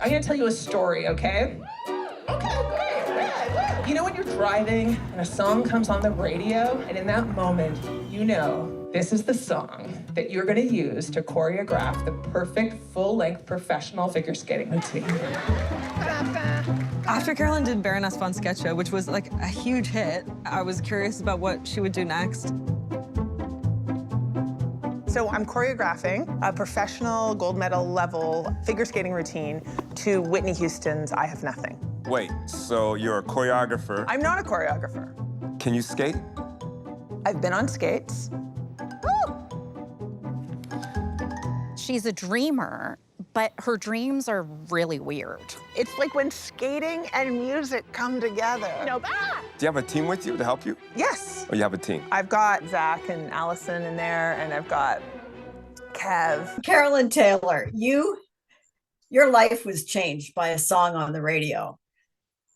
I'm gonna tell you a story, okay? Okay, great. You know when you're driving and a song comes on the radio, and in that moment, you know this is the song that you're gonna use to choreograph the perfect full-length professional figure skating routine. After Carolyn did Baroness von Sketcha, which was like a huge hit, I was curious about what she would do next. So I'm choreographing a professional gold medal level figure skating routine to Whitney Houston's I Have Nothing. Wait, so you're a choreographer? I'm not a choreographer. Can you skate? I've been on skates. She's a dreamer, but her dreams are really weird. It's like when skating and music come together. You know that? Do you have a team with you to help you? Yes. Or you have a team? I've got Zach and Allison in there, and I've got Kev. Carolyn Taylor, your life was changed by a song on the radio.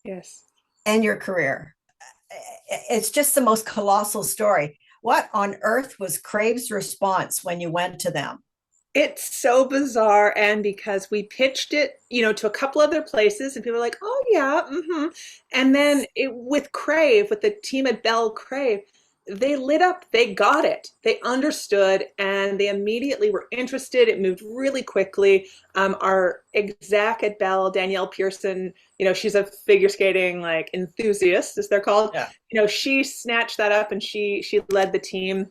Yes. And your career. It's just the most colossal story. What on earth was Crave's response when you went to them? It's so bizarre, and because we pitched it, to a couple other places, and people were like, "Oh yeah, mm-hmm." And then with Crave, with the team at Bell Crave, they lit up. They got it. They understood, and they immediately were interested. It moved really quickly. Our exec at Bell, Danielle Pearson, she's a figure skating enthusiast, as they're called. Yeah. She snatched that up, and she led the team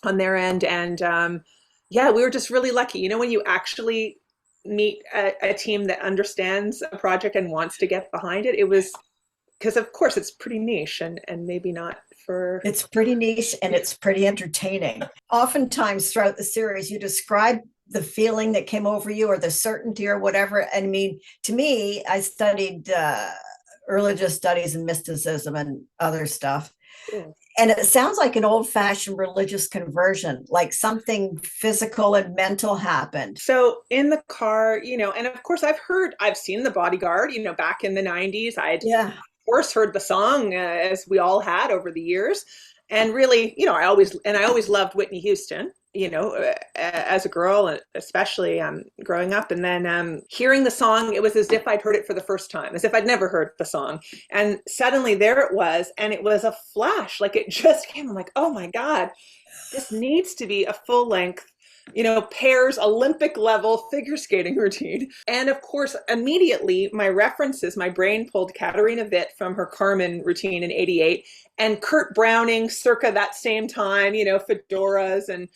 on their end, and yeah, we were just really lucky. When you actually meet a team that understands a project and wants to get behind it, it was because, of course, it's pretty niche and maybe not for... It's pretty niche and it's pretty entertaining. Oftentimes throughout the series, you describe the feeling that came over you or the certainty or whatever. I mean, to me, I studied religious studies and mysticism and other stuff. Yeah. And it sounds like an old-fashioned religious conversion, like something physical and mental happened. So in the car, and of course I've seen The Bodyguard, back in the 90s. Of course heard the song as we all had over the years. And really, I always loved Whitney Houston, as a girl, especially growing up. And then hearing the song, it was as if I'd heard it for the first time, as if I'd never heard the song. And suddenly there it was, and it was a flash, like it just came. I'm like, oh my God, this needs to be a full length, pairs Olympic level figure skating routine. And of course, immediately my brain pulled Katarina Witt from her Carmen routine in '88 and Kurt Browning circa that same time, fedoras and,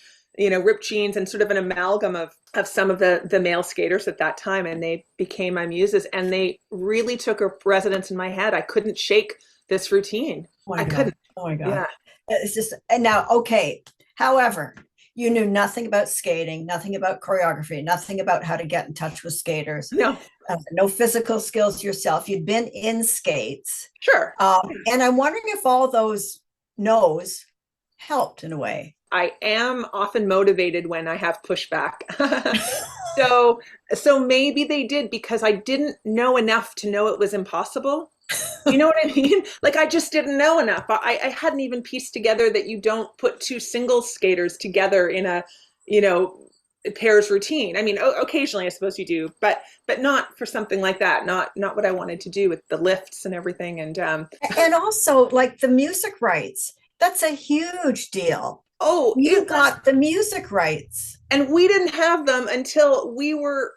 ripped jeans and sort of an amalgam of some of the male skaters at that time. And they became my muses, and they really took a residence in my head. I couldn't shake this routine. I couldn't. Oh my God. Yeah. It's just, and now, okay. However, you knew nothing about skating, nothing about choreography, nothing about how to get in touch with skaters. No. No physical skills yourself. You'd been in skates. Sure. And I'm wondering if all those no's helped in a way. I am often motivated when I have pushback. So maybe they did, because I didn't know enough to know it was impossible. You know what I mean? I just didn't know enough. I hadn't even pieced together that you don't put two single skaters together in a, pairs routine. I mean, occasionally I suppose you do, but not for something like that. Not what I wanted to do with the lifts and everything. And also like the music rights. That's a huge deal. Oh, you got the music rights. And we didn't have them until we were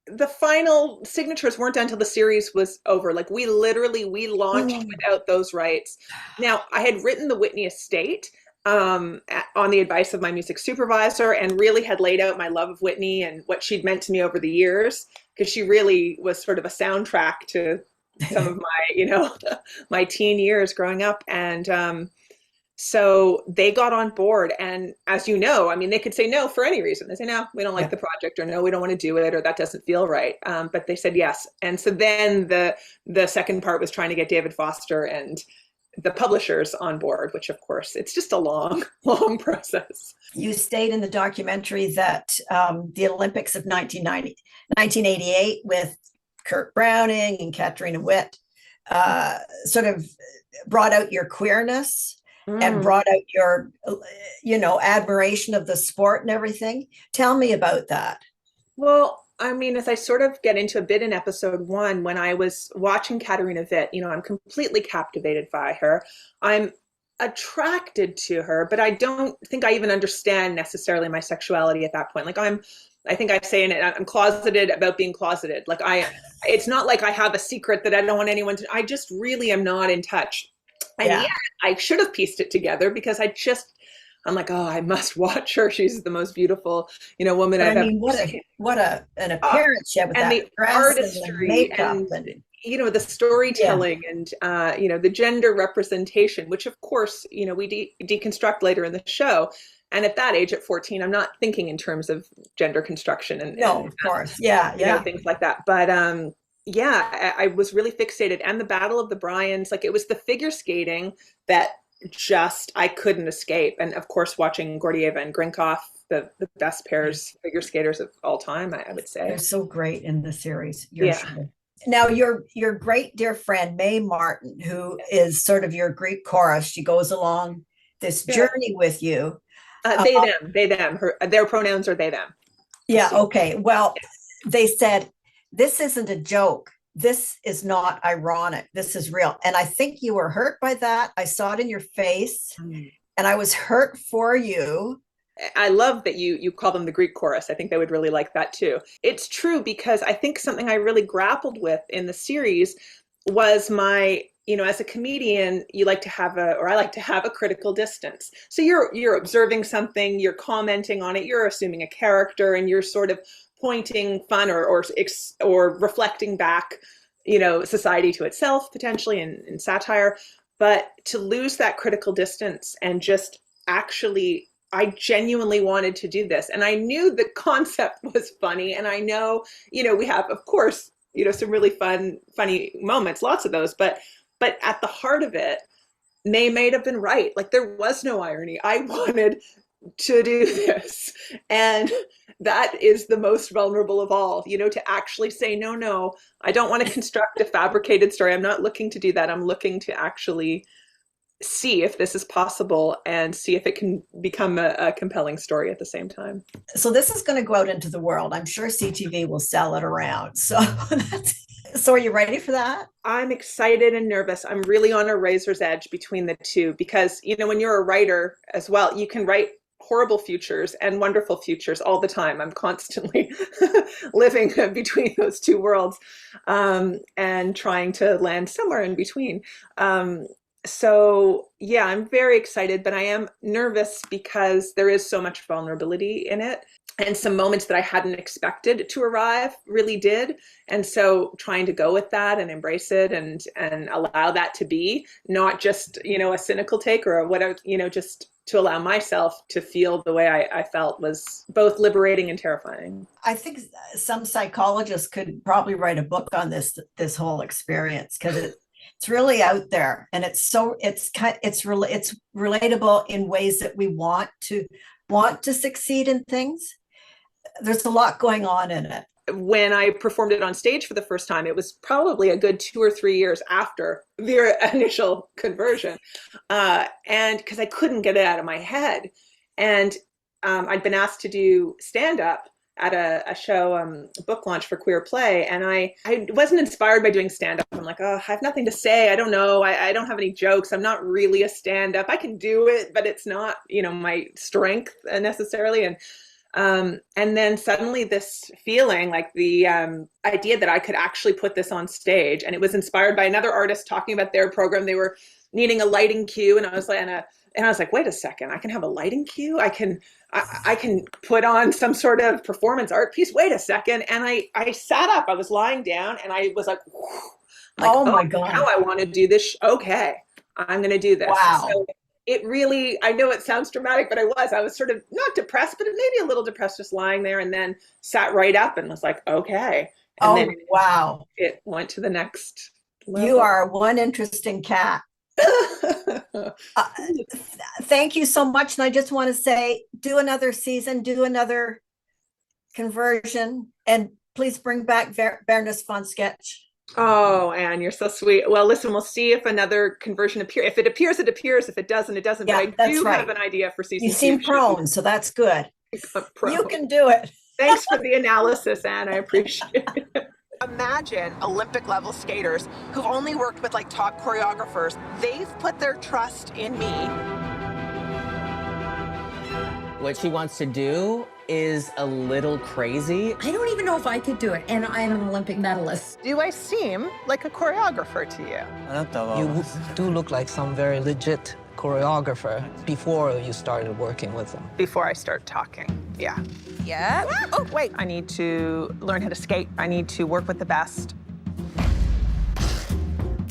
the final signatures weren't done until the series was over. We launched without those rights. Now, I had written the Whitney estate on the advice of my music supervisor, and really had laid out my love of Whitney and what she'd meant to me over the years, because she really was sort of a soundtrack to some of my, my teen years growing up. And so they got on board, and as you know, I mean, they could say no for any reason. They say, no, we don't like the project, or no, we don't want to do it, or that doesn't feel right. But they said yes. And so then the second part was trying to get David Foster and the publishers on board, which of course, it's just a long, long process. You state in the documentary that the Olympics of 1988 with Kurt Browning and Katarina Witt sort of brought out your queerness. And brought out your, admiration of the sport and everything. Tell me about that. Well, I mean, as I sort of get into a bit in episode 1, when I was watching Katarina Witt, you know, I'm completely captivated by her. I'm attracted to her, but I don't think I even understand necessarily my sexuality at that point. Like I think I say in it, I'm closeted about being closeted. Like it's not like I have a secret that I don't want anyone to, I just really am not in touch. And yet I should have pieced it together because I'm like, oh, I must watch her. She's the most beautiful, you know, woman I've ever seen. What an appearance she had with and that the dress artistry and the makeup and you know, the storytelling and you know, the gender representation, which of course, you know, we deconstruct later in the show. And at that age, at 14, I'm not thinking in terms of gender construction and of course, you know, things like that. But yeah, I was really fixated. And the Battle of the Bryans, like it was the figure skating that just I couldn't escape. And of course, watching Gordieva and Grinkoff, the best pairs figure skaters of all time, I would say. They're so great in the series. Sure. Now, your great dear friend Mae Martin, who is sort of your Greek chorus, she goes along this journey with you. They, them. Their pronouns are they, them. Yeah. Okay. Well, they said, this isn't a joke. This is not ironic. This is real. And I think you were hurt by that. I saw it in your face and I was hurt for you. I love that you call them the Greek chorus. I think they would really like that too. It's true because I think something I really grappled with in the series was my, you know, as a comedian, I like to have a critical distance. So you're observing something, you're commenting on it, you're assuming a character, and you're sort of pointing fun or reflecting back, you know, society to itself potentially in satire. But to lose that critical distance and just actually, I genuinely wanted to do this. And I knew the concept was funny. And I know, you know, we have, of course, you know, some really funny moments, lots of those, but at the heart of it, Mae may have been right. Like there was no irony. I wanted to do this. And that is the most vulnerable of all, you know, to actually say, no, I don't want to construct a fabricated story. I'm not looking to do that. I'm looking to actually see if this is possible and see if it can become a compelling story at the same time. So this is going to go out into the world. I'm sure CTV will sell it around. So so are you ready for that? I'm excited and nervous. I'm really on a razor's edge between the two because, you know, when you're a writer as well, you can write horrible futures and wonderful futures all the time. I'm constantly living between those two worlds and trying to land somewhere in between. So yeah, I'm very excited, but I am nervous because there is so much vulnerability in it. And some moments that I hadn't expected to arrive really did. And so trying to go with that and embrace it and allow that to be not just, you know, a cynical take or whatever, you know, just to allow myself to feel the way I felt was both liberating and terrifying. I think some psychologists could probably write a book on this whole experience because it's really out there and it's relatable in ways that we want to succeed in things. There's a lot going on in it. When I performed it on stage for the first time, it was probably a good 2 or 3 years after the initial conversion. And because I couldn't get it out of my head. And I'd been asked to do stand-up at a show, book launch for Queer Play. And I wasn't inspired by doing stand-up. I'm like, oh, I have nothing to say. I don't know. I don't have any jokes. I'm not really a stand-up. I can do it, but it's not, you know, my strength necessarily. And then suddenly this feeling like the idea that I could actually put this on stage, and it was inspired by another artist talking about their program. They were needing a lighting cue, and I was like, wait a second, I can have a lighting cue. I can put on some sort of performance art piece. Wait a second. And I sat up, I was lying down and I was like, oh my God, now I want to do this. Okay, I'm going to do this. Wow. So it really, I know it sounds dramatic, but I was sort of not depressed, but maybe a little depressed just lying there, and then sat right up and was like, okay. And then wow. It went to the next level. You are one interesting cat. Thank you so much. And I just want to say, do another season, do another conversion, and please bring back Bernes von Sketch. Oh, Anne, you're so sweet. Well, listen, we'll see if another conversion appears. If it appears, it appears. If it doesn't, it doesn't. Yeah, but I do have an idea for season 2. You seem prone, so that's good. Prone. You can do it. Thanks for the analysis, Anne. I appreciate it. Imagine Olympic level skaters who've only worked with like top choreographers. They've put their trust in me. What she wants to do is a little crazy. I don't even know if I could do it, and I am an Olympic medalist. Do I seem like a choreographer to you? You do look like some very legit choreographer before you started working with them. Before I start talking, yeah. Yeah. Oh, wait, I need to learn how to skate. I need to work with the best.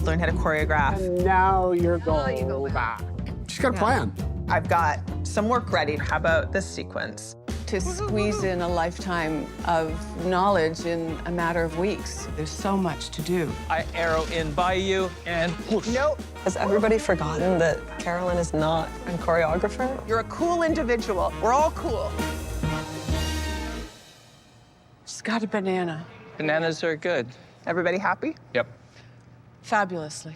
Learn how to choreograph. And now you're going back. She's got a plan. I've got some work ready. How about this sequence? To squeeze in a lifetime of knowledge in a matter of weeks. There's so much to do. I arrow in by you and push. Nope. Has everybody forgotten that Carolyn is not a choreographer? You're a cool individual. We're all cool. She's got a banana. Bananas are good. Everybody happy? Yep. Fabulously.